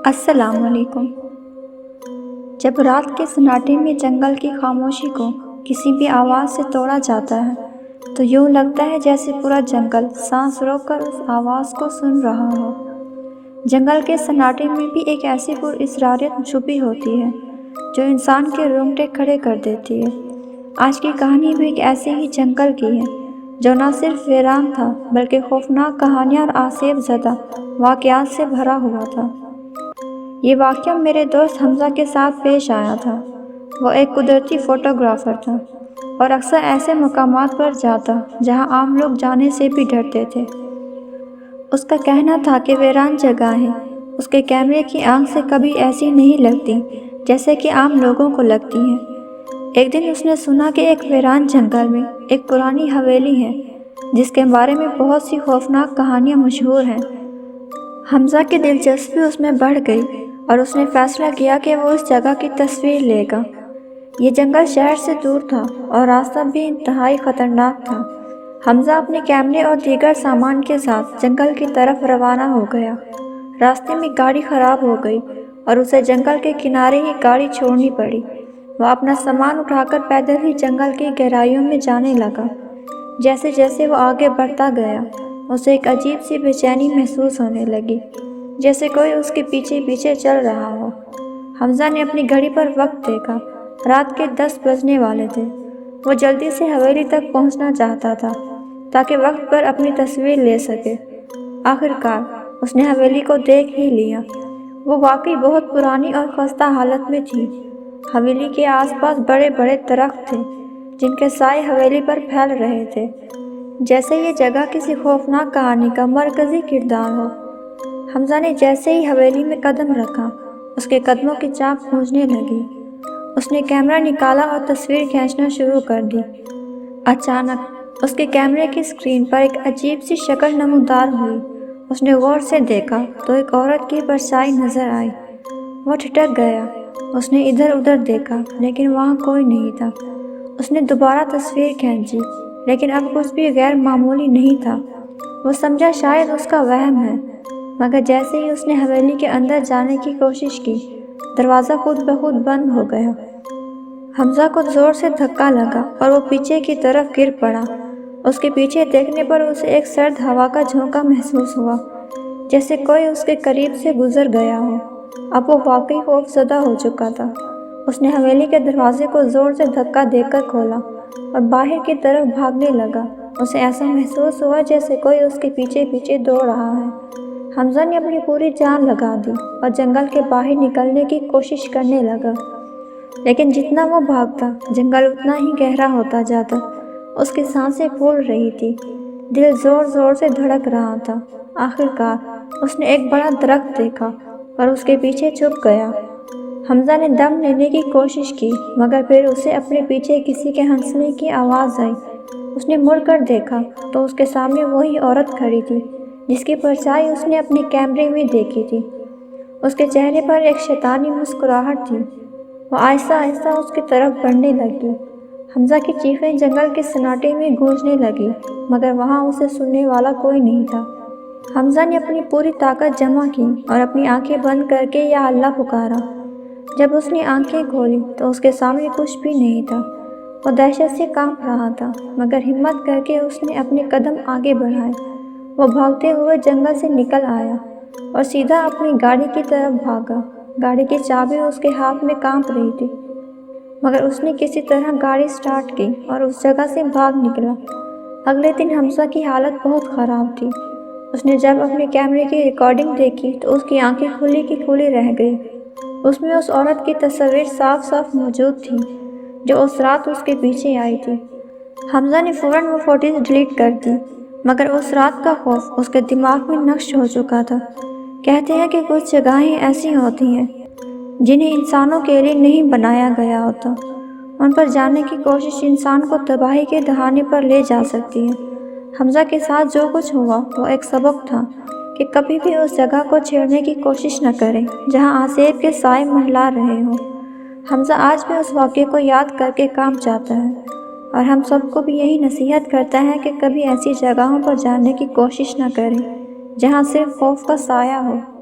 السلام علیکم۔ جب رات کے سناٹے میں جنگل کی خاموشی کو کسی بھی آواز سے توڑا جاتا ہے تو یوں لگتا ہے جیسے پورا جنگل سانس روک کر اس آواز کو سن رہا ہو۔ جنگل کے سناٹے میں بھی ایک ایسی پراسراریت چھپی ہوتی ہے جو انسان کے رونگٹے کھڑے کر دیتی ہے۔ آج کی کہانی بھی ایک ایسے ہی جنگل کی ہے جو نہ صرف ویران تھا بلکہ خوفناک کہانیاں اور آسیب زدہ واقعات سے بھرا ہوا تھا۔ یہ واقعہ میرے دوست حمزہ کے ساتھ پیش آیا تھا۔ وہ ایک قدرتی فوٹوگرافر تھا اور اکثر ایسے مقامات پر جاتا جہاں عام لوگ جانے سے بھی ڈرتے تھے۔ اس کا کہنا تھا کہ ویران جگہیں اس کے کیمرے کی آنکھ سے کبھی ایسی نہیں لگتی جیسے کہ عام لوگوں کو لگتی ہیں۔ ایک دن اس نے سنا کہ ایک ویران جنگل میں ایک پرانی حویلی ہے جس کے بارے میں بہت سی خوفناک کہانیاں مشہور ہیں۔ حمزہ کی دلچسپی اس میں بڑھ گئی اور اس نے فیصلہ کیا کہ وہ اس جگہ کی تصویر لے گا۔ یہ جنگل شہر سے دور تھا اور راستہ بھی انتہائی خطرناک تھا۔ حمزہ اپنے کیمرے اور دیگر سامان کے ساتھ جنگل کی طرف روانہ ہو گیا۔ راستے میں گاڑی خراب ہو گئی اور اسے جنگل کے کنارے ہی گاڑی چھوڑنی پڑی۔ وہ اپنا سامان اٹھا کر پیدل ہی جنگل کی گہرائیوں میں جانے لگا۔ جیسے جیسے وہ آگے بڑھتا گیا اسے ایک عجیب سی بے چینی محسوس ہونے لگی، جیسے کوئی اس کے پیچھے پیچھے چل رہا ہو۔ حمزہ نے اپنی گھڑی پر وقت دیکھا۔ رات کے 10 بجنے والے تھے۔ وہ جلدی سے حویلی تک پہنچنا چاہتا تھا تاکہ وقت پر اپنی تصویر لے سکے۔ آخرکار اس نے حویلی کو دیکھ ہی لیا۔ وہ واقعی بہت پرانی اور خستہ حالت میں تھی۔ حویلی کے آس پاس بڑے بڑے درخت تھے جن کے سائے حویلی پر پھیل رہے تھے، جیسے یہ جگہ کسی خوفناک کہانی کا مرکزی کردار ہو۔ حمزہ نے جیسے ہی حویلی میں قدم رکھا اس کے قدموں کی چاپ گونجنے لگی۔ اس نے کیمرہ نکالا اور تصویر کھینچنا شروع کر دی۔ اچانک اس کے کیمرے کی اسکرین پر ایک عجیب سی شکل نمودار ہوئی۔ اس نے غور سے دیکھا تو ایک عورت کی پرچھائی نظر آئی۔ وہ ٹھٹک گیا۔ اس نے ادھر ادھر دیکھا لیکن وہاں کوئی نہیں تھا۔ اس نے دوبارہ تصویر کھینچی لیکن اب کچھ بھی غیر معمولی نہیں تھا۔ وہ سمجھا شاید اس کا وہم ہے، مگر جیسے ہی اس نے حویلی کے اندر جانے کی کوشش کی دروازہ خود بخود بند ہو گیا۔ حمزہ کو زور سے دھکا لگا اور وہ پیچھے کی طرف گر پڑا۔ اس کے پیچھے دیکھنے پر اسے ایک سرد ہوا کا جھونکا محسوس ہوا، جیسے کوئی اس کے قریب سے گزر گیا ہو۔ اب وہ واقعی خوف زدہ ہو چکا تھا۔ اس نے حویلی کے دروازے کو زور سے دھکا دے کر کھولا اور باہر کی طرف بھاگنے لگا۔ اسے ایسا محسوس ہوا جیسے کوئی اس کے پیچھے پیچھے دوڑ رہا ہے۔ حمزہ نے اپنی پوری جان لگا دی اور جنگل کے باہر نکلنے کی کوشش کرنے لگا، لیکن جتنا وہ بھاگتا جنگل اتنا ہی گہرا ہوتا جاتا۔ اس کی سانسیں پھول رہی تھی، دل زور زور سے دھڑک رہا تھا۔ آخرکار اس نے ایک بڑا درخت دیکھا اور اس کے پیچھے چھپ گیا۔ حمزہ نے دم لینے کی کوشش کی مگر پھر اسے اپنے پیچھے کسی کے ہنسنے کی آواز آئی۔ اس نے مڑ کر دیکھا تو اس کے سامنے وہی عورت کھڑی تھی جس کی پرچھائی اس نے اپنے کیمرے میں دیکھی تھی۔ اس کے چہرے پر ایک شیطانی مسکراہٹ تھی۔ وہ آہستہ آہستہ اس کی طرف بڑھنے لگی۔ حمزہ کی چیخیں جنگل کے سناٹے میں گونجنے لگی مگر وہاں اسے سننے والا کوئی نہیں تھا۔ حمزہ نے اپنی پوری طاقت جمع کی اور اپنی آنکھیں بند کر کے یا اللہ پکارا۔ جب اس نے آنکھیں کھولی تو اس کے سامنے کچھ بھی نہیں تھا۔ وہ دہشت سے کانپ رہا تھا مگر ہمت کر کے اس نے اپنے قدم آگے بڑھائے۔ وہ بھاگتے ہوئے جنگل سے نکل آیا اور سیدھا اپنی گاڑی کی طرف بھاگا۔ گاڑی کی چابی اس کے ہاتھ میں کانپ رہی تھی مگر اس نے کسی طرح گاڑی سٹارٹ کی اور اس جگہ سے بھاگ نکلا۔ اگلے دن حمزہ کی حالت بہت خراب تھی۔ اس نے جب اپنے کیمرے کی ریکارڈنگ دیکھی تو اس کی آنکھیں کھلی کی کھلی رہ گئی۔ اس میں اس عورت کی تصویر صاف صاف موجود تھی جو اس رات اس کے پیچھے آئی تھی۔ حمزہ نے فوراً وہ فوٹیج ڈیلیٹ کر دی مگر اس رات کا خوف اس کے دماغ میں نقش ہو چکا تھا۔ کہتے ہیں کہ کچھ جگہیں ایسی ہوتی ہیں جنہیں انسانوں کے لیے نہیں بنایا گیا ہوتا۔ ان پر جانے کی کوشش انسان کو تباہی کے دہانے پر لے جا سکتی ہے۔ حمزہ کے ساتھ جو کچھ ہوا وہ ایک سبق تھا کہ کبھی بھی اس جگہ کو چھیڑنے کی کوشش نہ کریں جہاں آسیب کے سائے منڈلا رہے ہوں۔ حمزہ آج بھی اس واقعے کو یاد کر کے کانپ جاتا ہے اور ہم سب کو بھی یہی نصیحت کرتا ہے کہ کبھی ایسی جگہوں پر جانے کی کوشش نہ کریں جہاں صرف خوف کا سایہ ہو۔